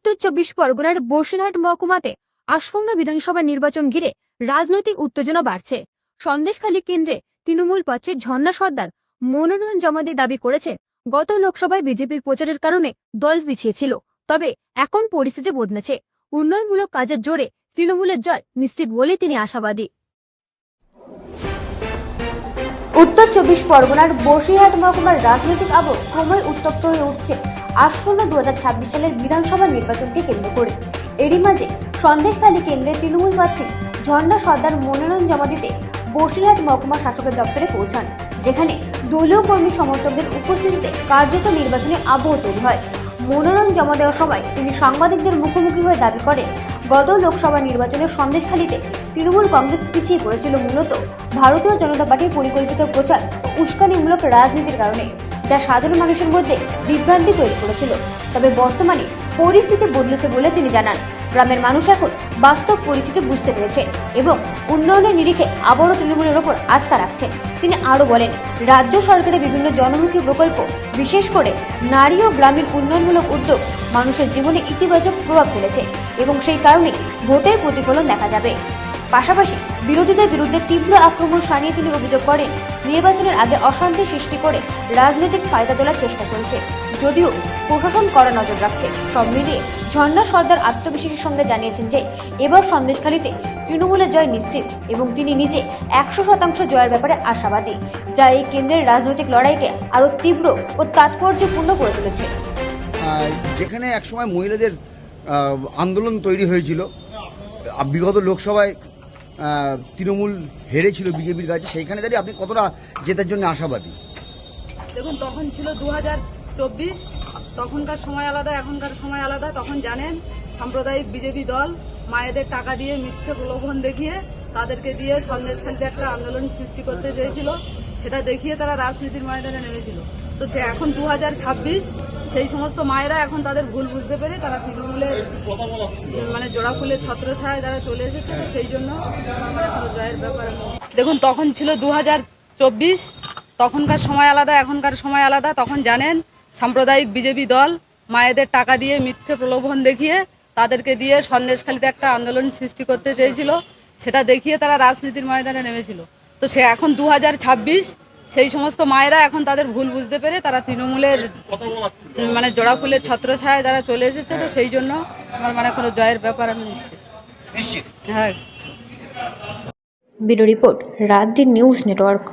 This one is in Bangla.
উত্তর 24 পরগনার বসিরহাট মহকুমাতে আসন্ন বিধানসভা নির্বাচন ঘিরে রাজনৈতিক উত্তেজনা বাড়ছে। সন্দেশখালী কেন্দ্রে তৃণমূল প্রার্থী ঝর্ণা সর্দার মনোনয়ন জমা দিয়ে দাবি করেছে গত লোকসভায় বিজেপির প্রচারের কারণে দল পিছিয়ে ছিল। তবে এখন পরিস্থিতি বদলেছে। উন্নয়নমূলক কাজের জোরে তৃণমূলের জয় নিশ্চিত বলে তিনি আশাবাদী। উত্তর 24 পরগনার বসিরহাট মহকুমার রাজনৈতিক আবহ ক্রমই উত্তপ্ত হয়ে উঠছে আসন্ন 2026 সালের বিধানসভা নির্বাচনকে কেন্দ্র করে। এরই মাঝে সন্দেশখালী কেন্দ্রে তৃণমূল প্রার্থী ঝর্ণা সর্দার মনোনয়ন জমা দিতে বসিরহাট মহকুমা শাসকের দপ্তরে পৌঁছান, যেখানে দলীয় কর্মী সমর্থকদের উপস্থিতিতে কার্যত নির্বাচনী আবহ তৈরি হয়। মনোনয়ন জমা দেওয়ার সময় তিনি সাংবাদিকদের মুখোমুখি হয়ে দাবি করেন, গত লোকসভা নির্বাচনে সন্দেশখালীতে তৃণমূল কংগ্রেস পিছিয়ে পড়েছিল মূলত ভারতীয় জনতা পার্টির পরিকল্পিত প্রচার ও উস্কানিমূলক রাজনীতির কারণে, যা সাধারণ মানুষের মধ্যে বিভ্রান্তি তৈরি করেছিল। তবে বর্তমানে পরিস্থিতি বদলেছে বলে তিনি জানান। গ্রামের মানুষ এখন বাস্তব পরিস্থিতি বুঝতে পেরেছে এবং উন্নয়নের নিরিখে আবারও তৃণমূলের ওপর আস্থা রাখছে। তিনি আরও বলেন, রাজ্য সরকারের বিভিন্ন জনমুখী প্রকল্প, বিশেষ করে নারী ও গ্রামীণ উন্নয়নমূলক উদ্যোগ মানুষের জীবনে ইতিবাচক প্রভাব ফেলেছে এবং সেই কারণে ভোটের প্রতিফলন দেখা যাবে। পাশাপাশি বিরোধীদের বিরুদ্ধে তীব্র আক্রমণ সানিয়ে তিনি অভিযোগ করেন, নির্বাচনের আগে অশান্তি সৃষ্টি করে রাজনৈতিক ফায়দা তোলার চেষ্টা চলছে, যদিও প্রশাসন কড়া নজর রাখছে। সব মিলিয়ে ঝর্ণা সর্দার আত্মবিশ্বাসের সঙ্গে জানিয়েছেন যে এবার সন্দেশখালীতে তৃণমূলের জয় নিশ্চিত এবং তিনি নিজে 100% জয়ের ব্যাপারে আশাবাদী, যা এই কেন্দ্রের রাজনৈতিক লড়াইকে আরো তীব্র ও তাৎপর্যপূর্ণ করে তুলেছে। যেখানে একসময় মহিলাদের আন্দোলন তৈরি হয়েছিল, বিগত লোকসভায় তৃণমূল হেরেছিল বিজেপির কাছে, সেইখানে দাঁড়িয়ে আপনি কতটা জেতার জন্য আশাবাদী? দেখুন, তখন ছিল 2024, তখনকার সময় আলাদা, এখনকার সময় আলাদা। তখন জানেন সাম্প্রদায়িক বিজেপি দল মায়েদের টাকা দিয়ে মিথ্যে প্রলোভন দেখিয়ে তাদেরকে দিয়ে সন্দেশখালীতে একটা আন্দোলন সৃষ্টি করতে চেয়েছিল, সেটা দেখিয়ে তারা রাজনীতির ময়দানে নেমেছিল। তো সে এখন 2026, সেই সমস্ত মায়েরা এখন তাদের ভুল বুঝতে পেরে তারা তৃণমূলের জোড়া ফুলের ছত্রছায়ায় তারা চলে এসেছে। তো সেই জন্য জয়ের ব্যাপারে দেখুন, তখন ছিল 2024, তখনকার সময় আলাদা, এখনকার সময় আলাদা। তখন জানেন সাম্প্রদায়িক বিজেপি দল মায়েদের টাকা দিয়ে মিথ্যে প্রলোভন দেখিয়ে তাদেরকে দিয়ে সন্দেশখালীতে একটা আন্দোলন সৃষ্টি করতে চেয়েছিল, সেটা দেখিয়ে তারা রাজনীতির ময়দানে নেমেছিল। তো সে এখন 2026, সেই সমস্ত মায়েরা এখন তাদের ভুল বুঝতে পেরে তারা তৃণমূলের জোড়া ফুলের ছত্রছায়ায় তারা চলে এসেছে। তো সেই জন্য আমার কোনো জয়ের ব্যাপার আমি নিশ্চিত। হ্যাঁ। ব্যুরো রিপোর্ট, রাত দিন নিউজ নেটওয়ার্ক।